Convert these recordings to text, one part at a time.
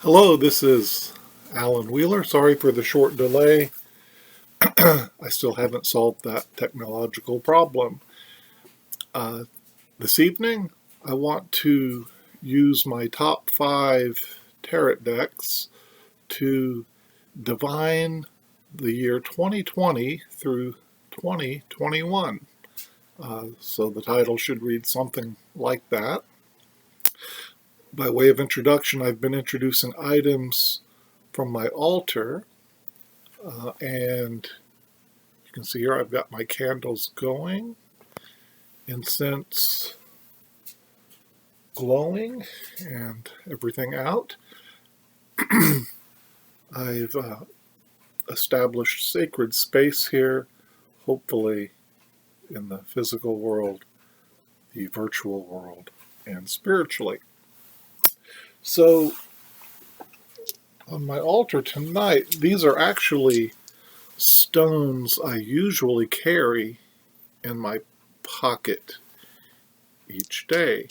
Hello, this is Alan Wheeler. Sorry for the short delay. I still haven't solved that technological problem. Uh, this evening, I want to use my top 5 tarot decks to divine the year 2020 through 2021. So the title should read something like that. By way of introduction, I've been introducing items from my altar, and you can see here I've got my candles going, incense glowing, and everything out. I've established sacred space here, hopefully in the physical world, the virtual world, and spiritually. So on my altar tonight, these are actually stones I usually carry in my pocket each day.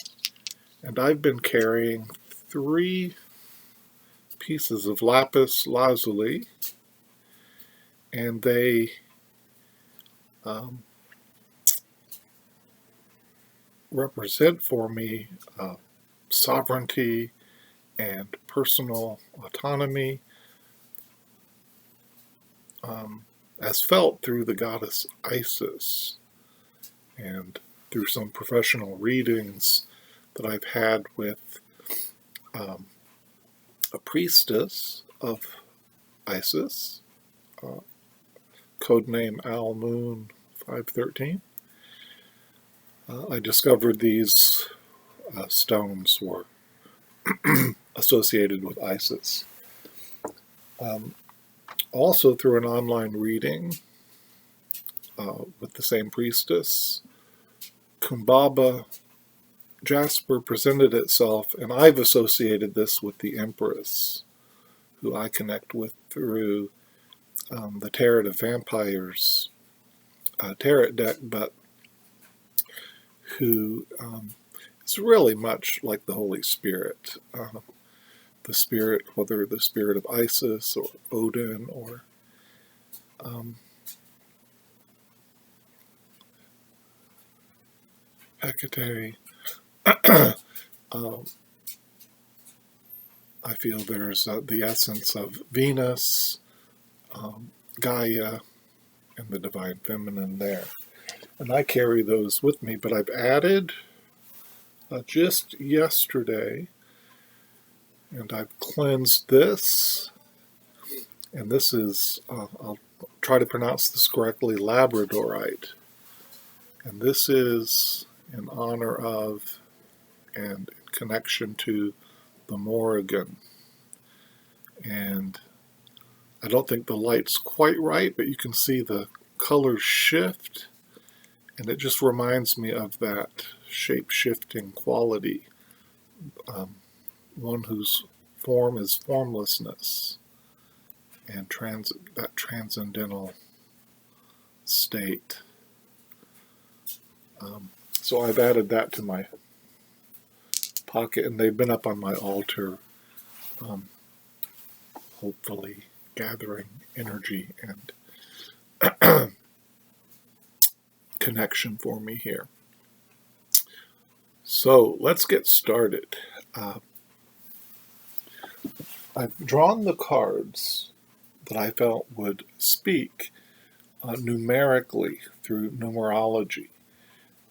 And I've been carrying 3 pieces of lapis lazuli, and they represent for me sovereignty and personal autonomy, as felt through the goddess Isis and through some professional readings that I've had with a priestess of Isis, codename Al Moon 513. I discovered these stones were associated with Isis. Also through an online reading with the same priestess, Kumbaba Jasper presented itself, and I've associated this with the Empress, who I connect with through the Tarot of Vampires tarot deck, but who is really much like the Holy Spirit. The spirit, whether the spirit of Isis or Odin or Hecate. I feel there's the essence of Venus, Gaia, and the Divine Feminine there. And I carry those with me, but I've added just yesterday, and I've cleansed this, and this is, I'll try to pronounce this correctly, Labradorite. And this is in honor of and in connection to the Morrigan. And I don't think the light's quite right, but you can see the colors shift, and it just reminds me of that shape-shifting quality, one whose form is formlessness, and that transcendental state. So I've added that to my pocket, and they've been up on my altar, hopefully gathering energy and connection for me here. So let's get started. I've drawn the cards that I felt would speak numerically through numerology,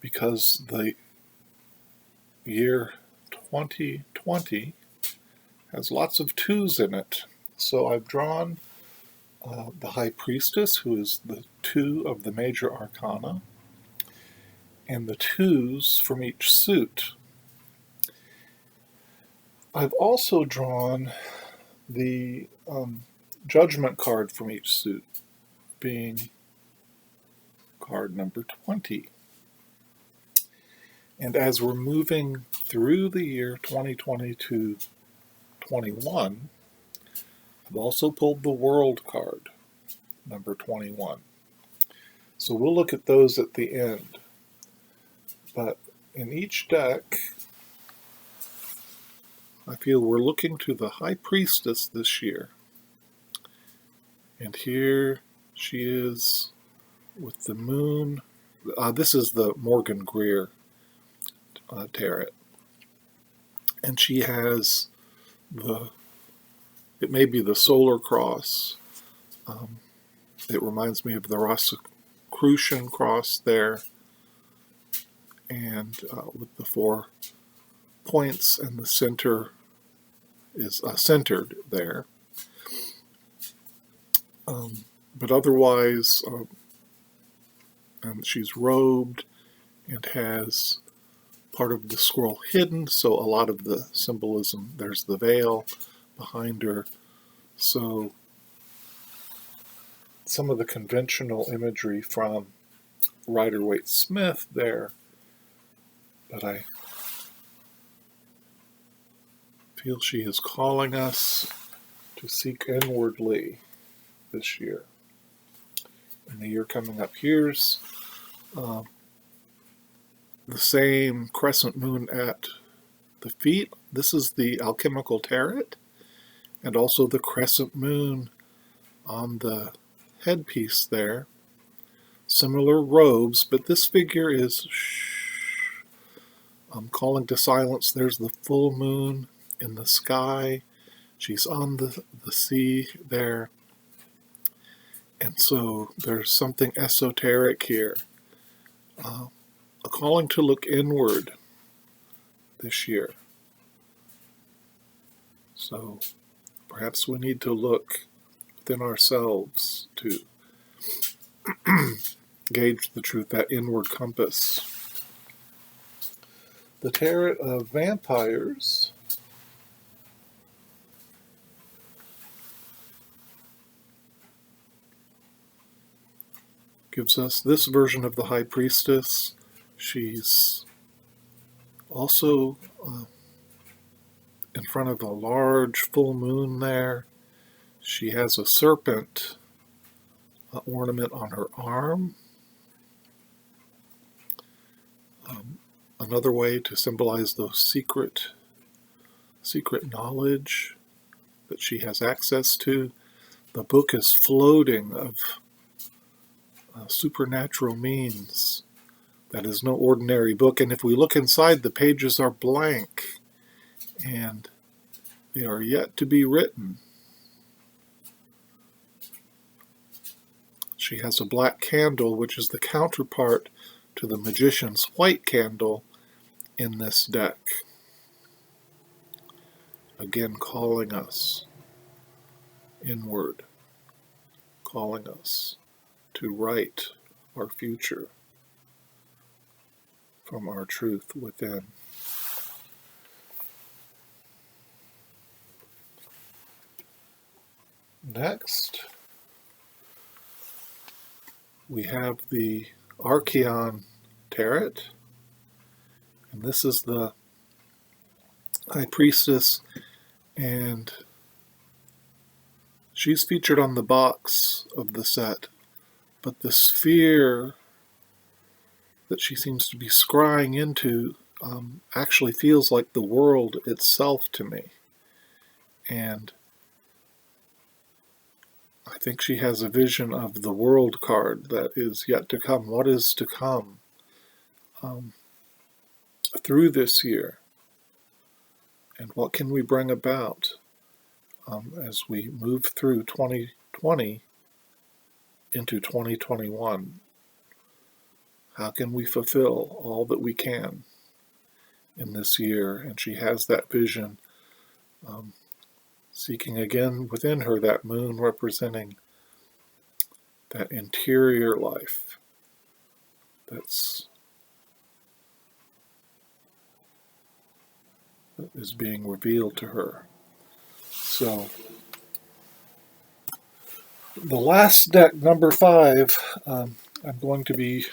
because the year 2020 has lots of 2s in it. So I've drawn the High Priestess, who is the 2 of the major arcana, and the 2s from each suit. I've also drawn the Judgment card from each suit, being card number 20. And as we're moving through the year 2020 to 21, I've also pulled the World card, number 21. So we'll look at those at the end. But in each deck, I feel we're looking to the High Priestess this year. And here she is with the moon. This is the Morgan Greer tarot. And she has it may be the solar cross. It reminds me of the Rosicrucian cross there. And with the 4 points, and the center is centered there. But otherwise, and she's robed and has part of the scroll hidden, so a lot of the symbolism, there's the veil behind her. So some of the conventional imagery from Rider-Waite-Smith there, but I feel she is calling us to seek inwardly this year. In the year coming up, here's the same crescent moon at the feet. This is the alchemical tarot, and also the crescent moon on the headpiece there. Similar robes, but this figure is calling to silence. There's the full moon in the sky. She's on the sea there. And so there's something esoteric here. A calling to look inward this year. So perhaps we need to look within ourselves to gauge the truth, that inward compass. The Tarot of Vampires gives us this version of the High Priestess. She's also in front of a large full moon there. She has a serpent ornament on her arm. Another way to symbolize those secret knowledge that she has access to. The book is floating of supernatural means. That is no ordinary book. And if we look inside, the pages are blank and they are yet to be written. She has a black candle, which is the counterpart to the magician's white candle in this deck. Again, calling us inward, calling us to write our future from our truth within. Next, we have the Archeon Tarot, and this is the High Priestess, and she's featured on the box of the set, but the sphere that she seems to be scrying into actually feels like the world itself to me. And I think she has a vision of the world card that is yet to come. What is to come through this year? And what can we bring about as we move through 2020 into 2021? How can we fulfill all that we can in this year? And she has that vision, seeking again within her that moon representing that interior life that is being revealed to her. So the last deck, number 5, I'm going to be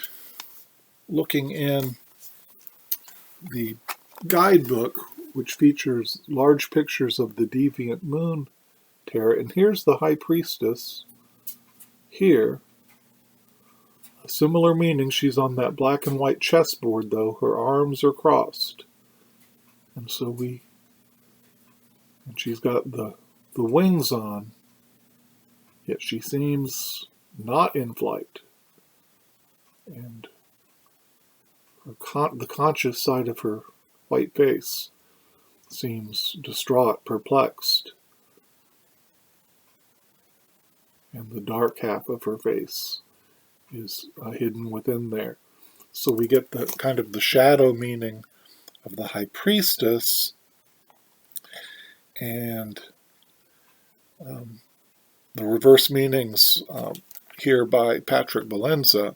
looking in the guidebook, which features large pictures of the Deviant Moon Tarot. And here's the High Priestess here. A similar meaning, she's on that black and white chessboard, though. Her arms are crossed. And so we And she's got the wings on, yet she seems not in flight. And the conscious side of her white face seems distraught, perplexed, and the dark half of her face is hidden within there. So we get the kind of the shadow meaning of the high priestess, and the reverse meanings here by Patrick Valenza.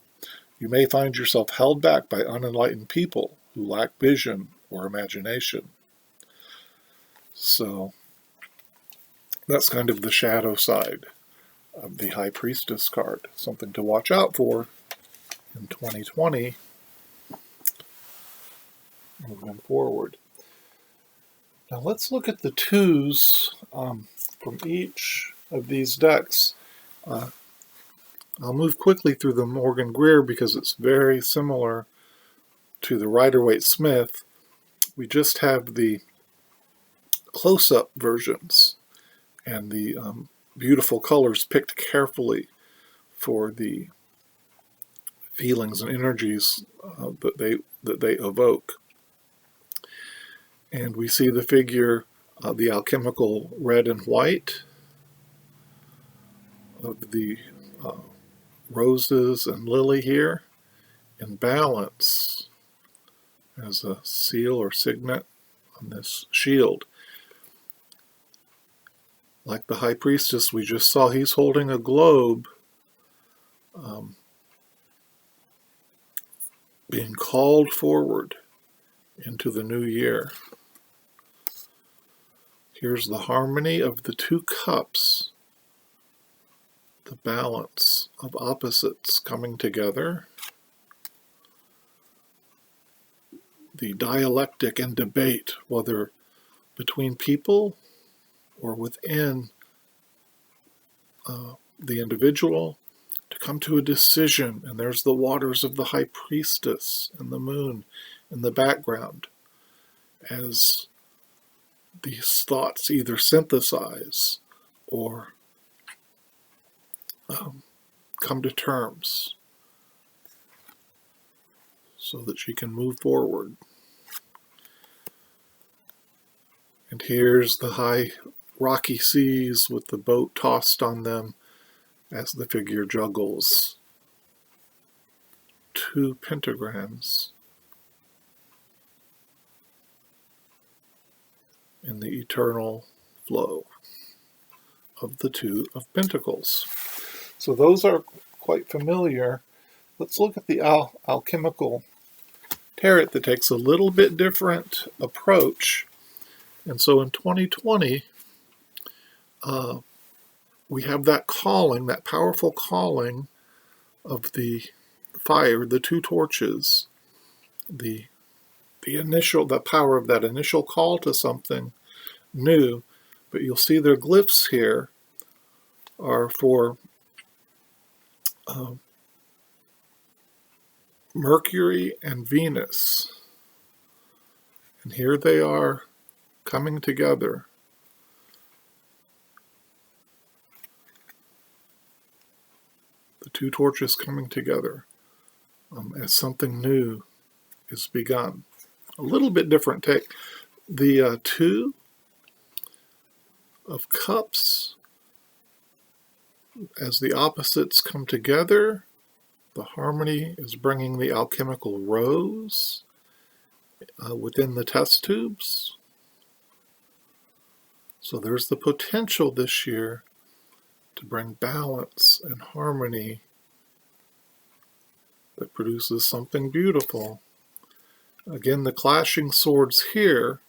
You may find yourself held back by unenlightened people who lack vision or imagination. So that's kind of the shadow side of the High Priestess card. Something to watch out for in 2020 moving forward. Now let's look at the twos from each of these decks. I'll move quickly through the Morgan Greer because it's very similar to the Rider-Waite-Smith. We just have the close-up versions and the beautiful colors picked carefully for the feelings and energies that they evoke. And we see the figure, the alchemical red and white of the roses and lily here in balance as a seal or signet on this shield. Like the High Priestess we just saw, he's holding a globe being called forward into the new year. Here's the harmony of the two cups, the balance of opposites coming together, the dialectic and debate, whether between people or within the individual, to come to a decision. And there's the waters of the High Priestess and the moon in the background as these thoughts either synthesize or come to terms so that she can move forward. And here's the high rocky seas with the boat tossed on them as the figure juggles two pentagrams in the eternal flow of the Two of Pentacles. So those are quite familiar. Let's look at the alchemical tarot that takes a little bit different approach. And so in 2020, we have that calling, that powerful calling of the fire, the two torches, the power of that initial call to something new. But you'll see their glyphs here are for Mercury and Venus. And here they are coming together. The two torches coming together as something new is begun. A little bit different take. The Two of Cups, as the opposites come together, the harmony is bringing the alchemical rose within the test tubes. So there's the potential this year to bring balance and harmony that produces something beautiful. Again, the clashing swords here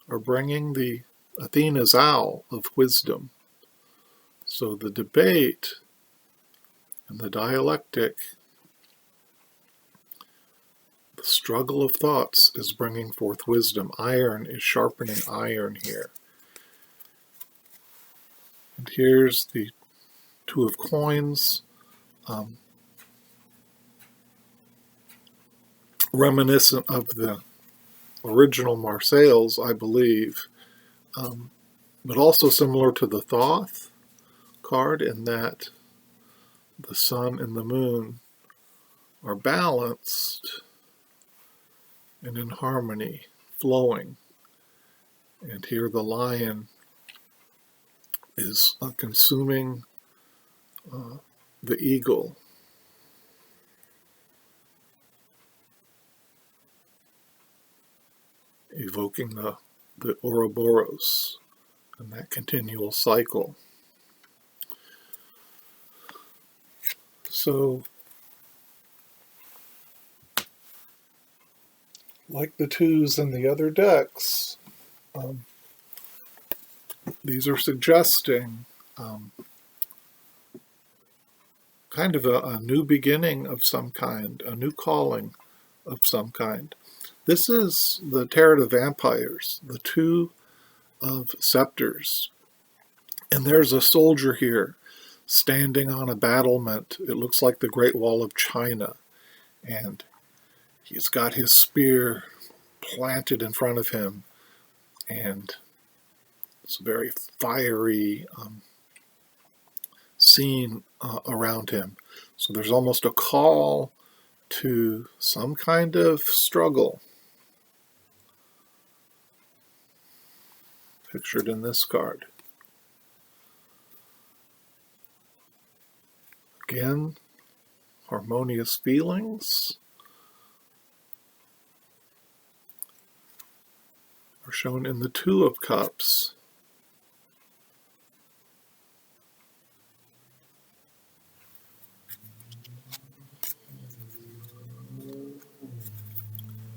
are bringing the Athena's owl of wisdom. So the debate and the dialectic, the struggle of thoughts is bringing forth wisdom. Iron is sharpening iron here. And here's the Two of Coins, reminiscent of the original Marseilles, I believe, but also similar to the Thoth card in that the sun and the moon are balanced and in harmony, flowing. And here the lion is consuming the eagle. Evoking the Ouroboros and that continual cycle. So, like the twos in the other decks, these are suggesting kind of a new beginning of some kind, a new calling of some kind. This is the Tarot of Vampires, the Two of Scepters. And there's a soldier here standing on a battlement. It looks like the Great Wall of China. And he's got his spear planted in front of him. And it's a very fiery scene around him. So there's almost a call to some kind of struggle, pictured in this card. Again, harmonious feelings are shown in the Two of Cups.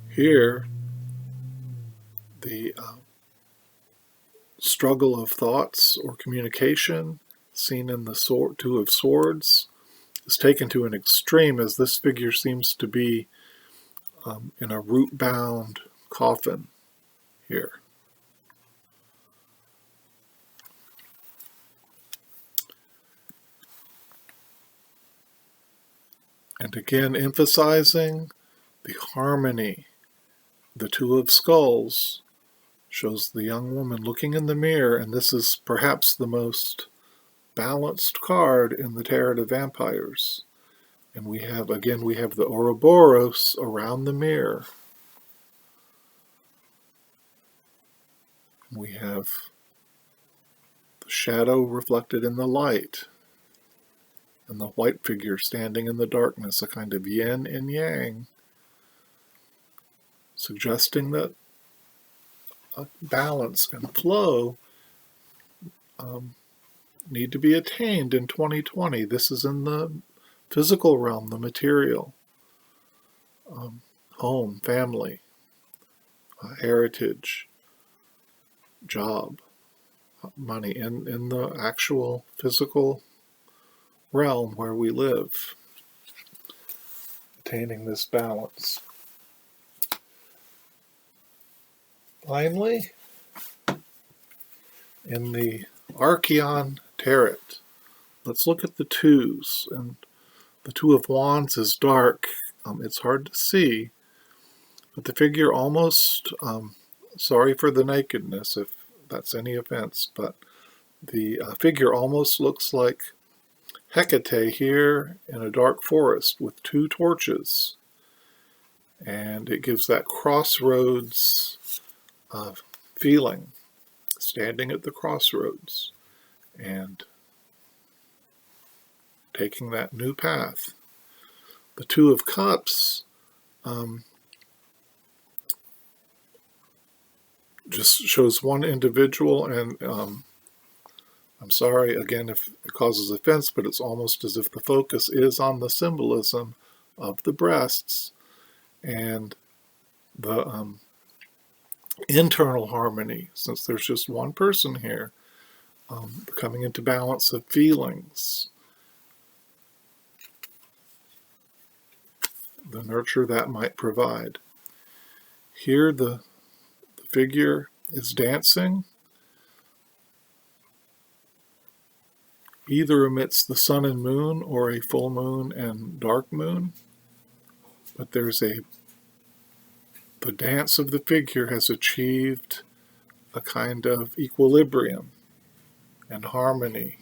Here, the struggle of thoughts or communication, seen in the Two of Swords, is taken to an extreme as this figure seems to be in a root-bound coffin here. And again, emphasizing the harmony. The Two of Skulls shows the young woman looking in the mirror, and this is perhaps the most balanced card in the Tarot of Vampires. And we have the Ouroboros around the mirror. We have the shadow reflected in the light, and the white figure standing in the darkness, a kind of yin and yang, suggesting that balance and flow need to be attained in 2020. This is in the physical realm, the material, home, family, heritage, job, money, in the actual physical realm where we live, attaining this balance. Finally, in the Archeon Tarot, let's look at the twos. And the Two of Wands is dark. It's hard to see, but the figure almost, sorry for the nakedness if that's any offense, but the figure almost looks like Hecate here in a dark forest with two torches. And it gives that crossroads feeling, standing at the crossroads and taking that new path. The Two of Cups just shows one individual, and I'm sorry again if it causes offense, but it's almost as if the focus is on the symbolism of the breasts and the internal harmony, since there's just one person here, coming into balance of feelings, the nurture that might provide. Here the figure is dancing, either amidst the sun and moon or a full moon and dark moon, but the dance of the figure has achieved a kind of equilibrium and harmony.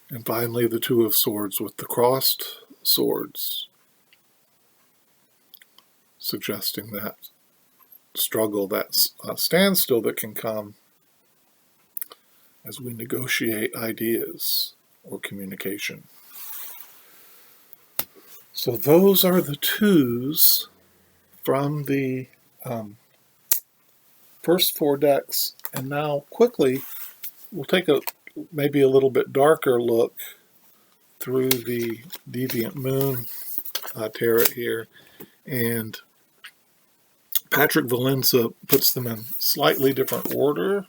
And finally, the Two of Swords with the crossed swords, suggesting that struggle, that standstill that can come as we negotiate ideas or communication. So those are the twos from the first four decks. And now quickly, we'll take a maybe a little bit darker look through the Deviant Moon tarot here. And Patrick Valenza puts them in slightly different order,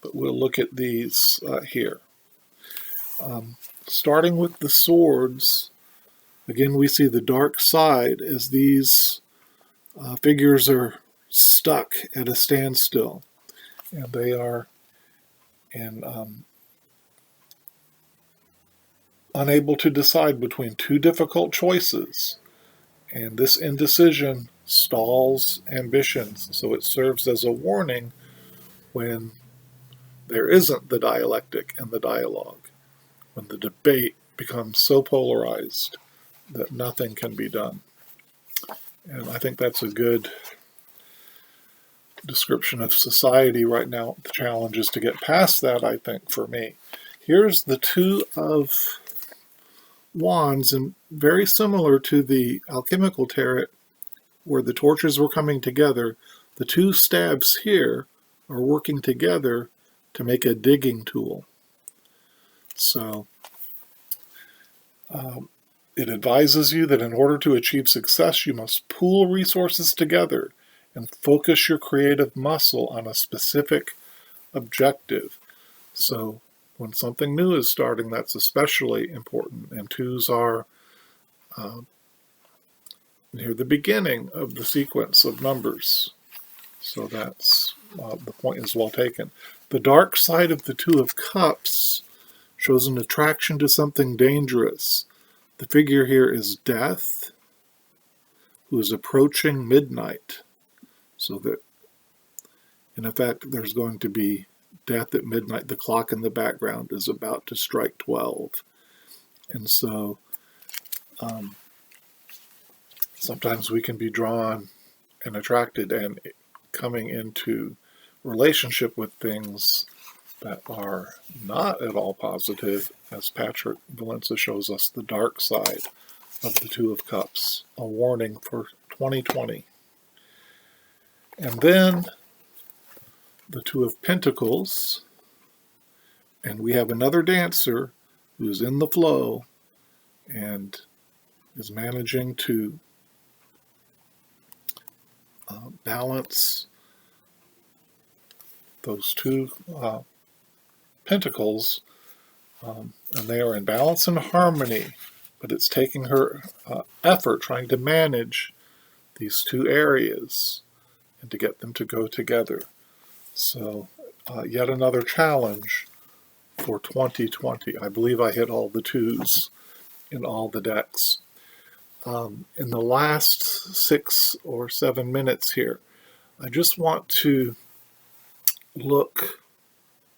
but we'll look at these here. Starting with the swords, again we see the dark side as these figures are stuck at a standstill, and they are unable to decide between two difficult choices, and this indecision stalls ambitions. So it serves as a warning when there isn't the dialectic and the dialogue, when the debate becomes so polarized that nothing can be done. And I think that's a good description of society right now. The challenge is to get past that, I think, for me. Here's the Two of Wands, and very similar to the alchemical tarot where the torches were coming together, the two stabs here are working together to make a digging tool. So it advises you that in order to achieve success, you must pool resources together and focus your creative muscle on a specific objective. So when something new is starting, that's especially important. And twos are near the beginning of the sequence of numbers. So that's the point is well taken. The dark side of the Two of Cups shows an attraction to something dangerous. The figure here is Death, who is approaching midnight. So that, in effect, there's going to be death at midnight. The clock in the background is about to strike 12. And so sometimes we can be drawn and attracted and coming into relationship with things that are not at all positive, as Patrick Valenza shows us the dark side of the Two of Cups, a warning for 2020. And then the Two of Pentacles, and we have another dancer who's in the flow and is managing to balance those two pentacles, and they are in balance and harmony, but it's taking her effort trying to manage these two areas and to get them to go together. So yet another challenge for 2020. I believe I hit all the twos in all the decks. In the last 6 or 7 minutes here, I just want to look,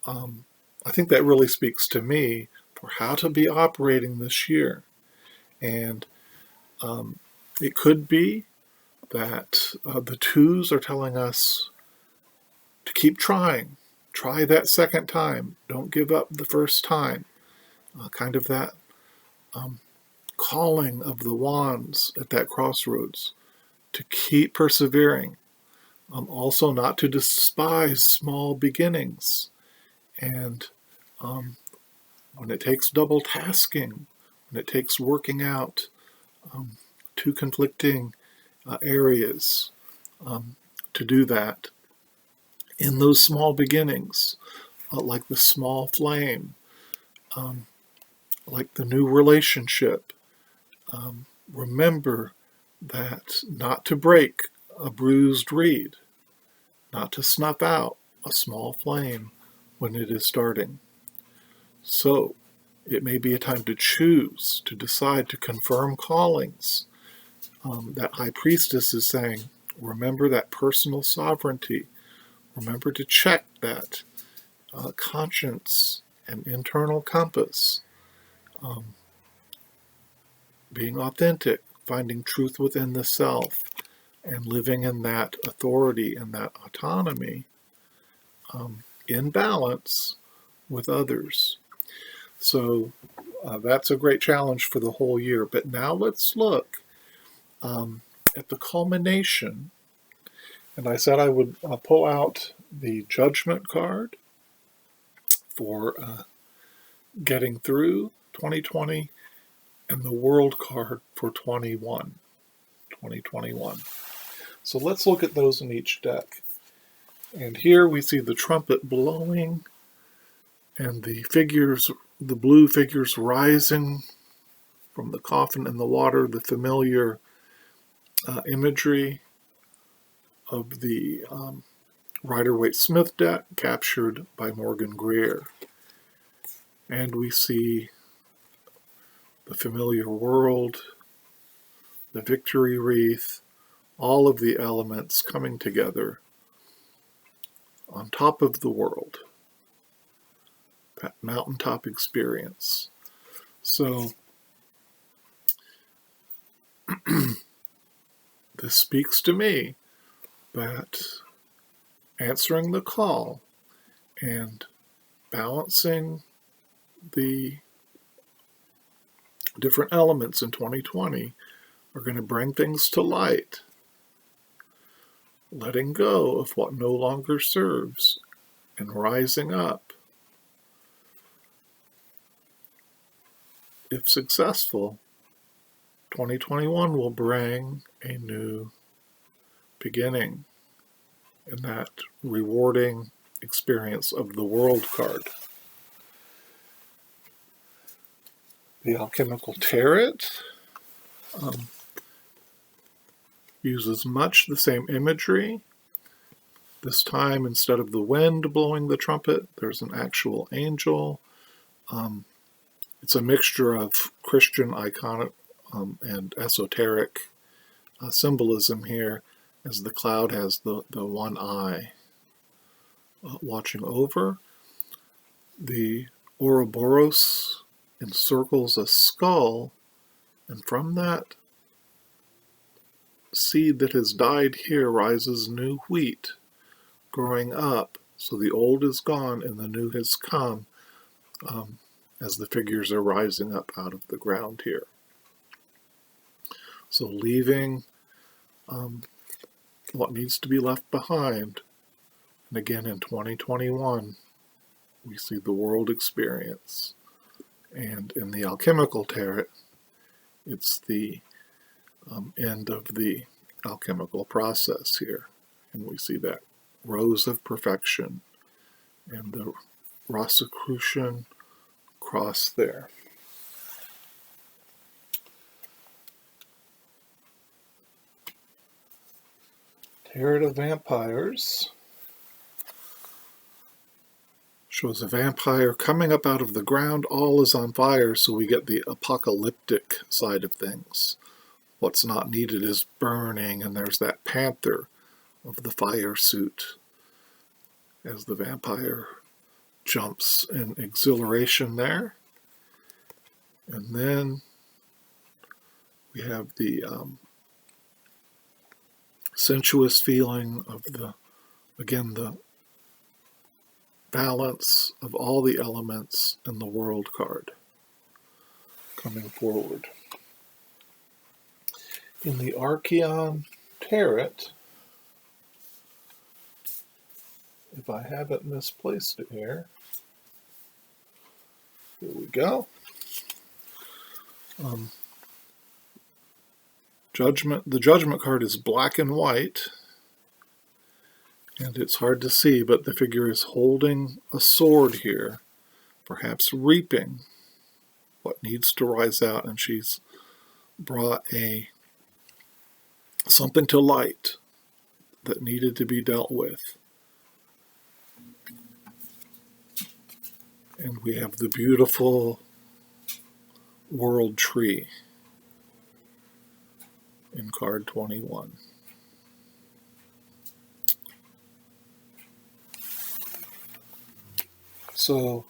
I think that really speaks to me for how to be operating this year. And it could be that the twos are telling us to keep trying. Try that second time. Don't give up the first time. Kind of that calling of the wands at that crossroads to keep persevering. Also not to despise small beginnings. And when it takes double tasking, when it takes working out two conflicting areas, to do that in those small beginnings, like the small flame, like the new relationship. Remember that not to break a bruised reed, not to snuff out a small flame when it is starting. So it may be a time to choose, to decide to confirm callings, that high priestess is saying, remember that personal sovereignty. Remember to check that conscience and internal compass. Um, being authentic, finding truth within the self, and living in that authority and that autonomy in balance with others. So that's a great challenge for the whole year. But now let's look at the culmination. And I said I would pull out the Judgment card for getting through 2020 and the World card for 2021. So let's look at those in each deck. And here we see the trumpet blowing and the figures, the blue figures rising from the coffin in the water, the familiar imagery of the Rider-Waite-Smith deck captured by Morgan Greer. And we see the familiar world, the victory wreath, all of the elements coming together on top of the world, that mountaintop experience. So this speaks to me that answering the call and balancing the different elements in 2020 are going to bring things to light. Letting go of what no longer serves and rising up. If successful, 2021 will bring a new beginning in that rewarding experience of the World card. The Alchemical Tarot uses much the same imagery. This time, instead of the wind blowing the trumpet, there's an actual angel. It's a mixture of Christian iconic and esoteric symbolism here, as the cloud has the one eye watching over. The Ouroboros encircles a skull, and from that seed that has died here rises new wheat growing up. So the old is gone and the new has come as the figures are rising up out of the ground here. So leaving what needs to be left behind. And again, in 2021, we see the world experience. And in the Alchemical Tarot, it's the end of the alchemical process here. And we see that rose of perfection and the Rosicrucian cross there. Tarot of Vampires shows a vampire coming up out of the ground. All is on fire, so we get the apocalyptic side of things. What's not needed is burning, and there's that panther of the fire suit as the vampire jumps in exhilaration there. And then we have the sensuous feeling of the balance of all the elements in the World card coming forward. In the Archeon Tarot, if I haven't misplaced it here we go. The Judgment card is black and white, and it's hard to see, but the figure is holding a sword here, perhaps reaping what needs to rise out, and she's brought something to light that needed to be dealt with. And we have the beautiful world tree. in card 21. So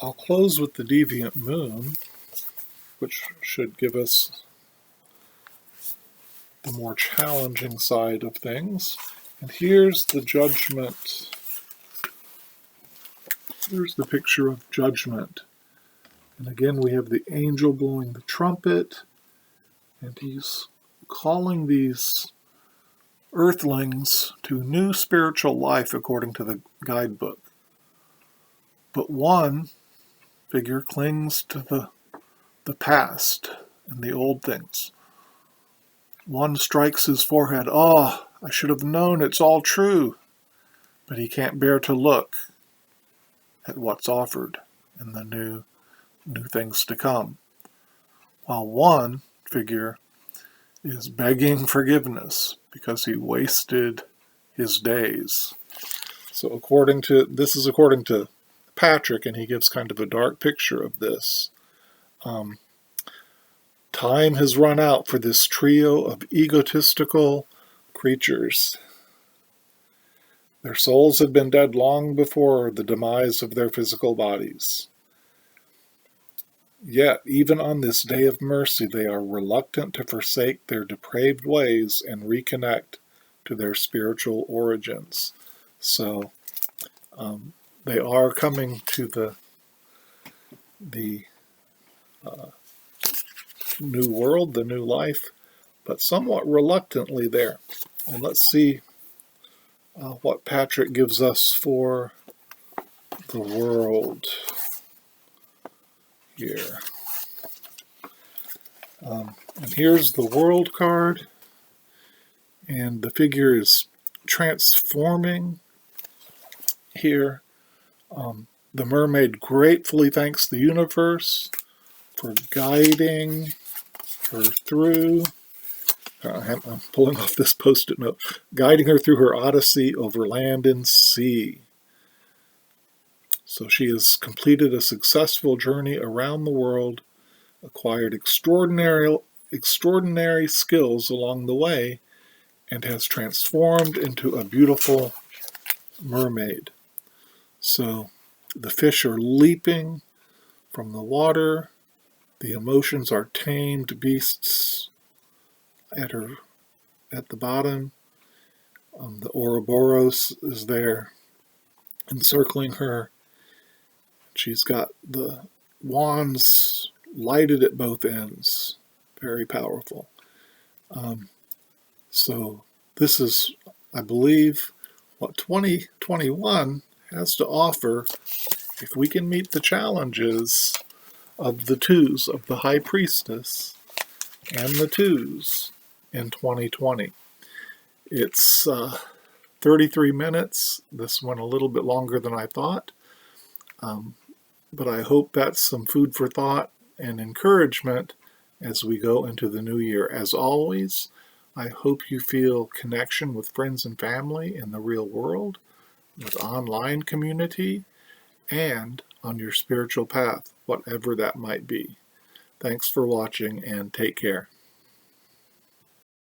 I'll close with the Deviant Moon, which should give us the more challenging side of things. And here's the Judgment. Here's the picture of Judgment. And again, we have the angel blowing the trumpet, and he's calling these earthlings to new spiritual life according to the guidebook. But one figure clings to the past and the old things. One strikes his forehead. Oh, I should have known it's all true. But he can't bear to look at what's offered and the new things to come. While one figure is begging forgiveness because he wasted his days. So this is according to Patrick, and he gives kind of a dark picture of this. Time has run out for this trio of egotistical creatures. Their souls have been dead long before the demise of their physical bodies. Yet, even on this day of mercy, they are reluctant to forsake their depraved ways and reconnect to their spiritual origins. So, they are coming to the new world, the new life, but somewhat reluctantly there. And let's see what Patrick gives us for the world here. And here's the world card, and the figure is transforming here. The mermaid gratefully thanks the universe for guiding her through. I'm pulling off this post-it note. Guiding her through her odyssey over land and sea. So she has completed a successful journey around the world, acquired extraordinary skills along the way, and has transformed into a beautiful mermaid. So the fish are leaping from the water. The emotions are tamed beasts at the bottom. The Ouroboros is there encircling her. She's got the wands lighted at both ends. Very powerful. So this is, I believe, what 2021 has to offer if we can meet the challenges of the twos, of the High Priestess and the twos in 2020. It's 33 minutes. This went a little bit longer than I thought. But I hope that's some food for thought and encouragement as we go into the new year. As always, I hope you feel connection with friends and family in the real world, with online community, and on your spiritual path, whatever that might be. Thanks for watching, and take care.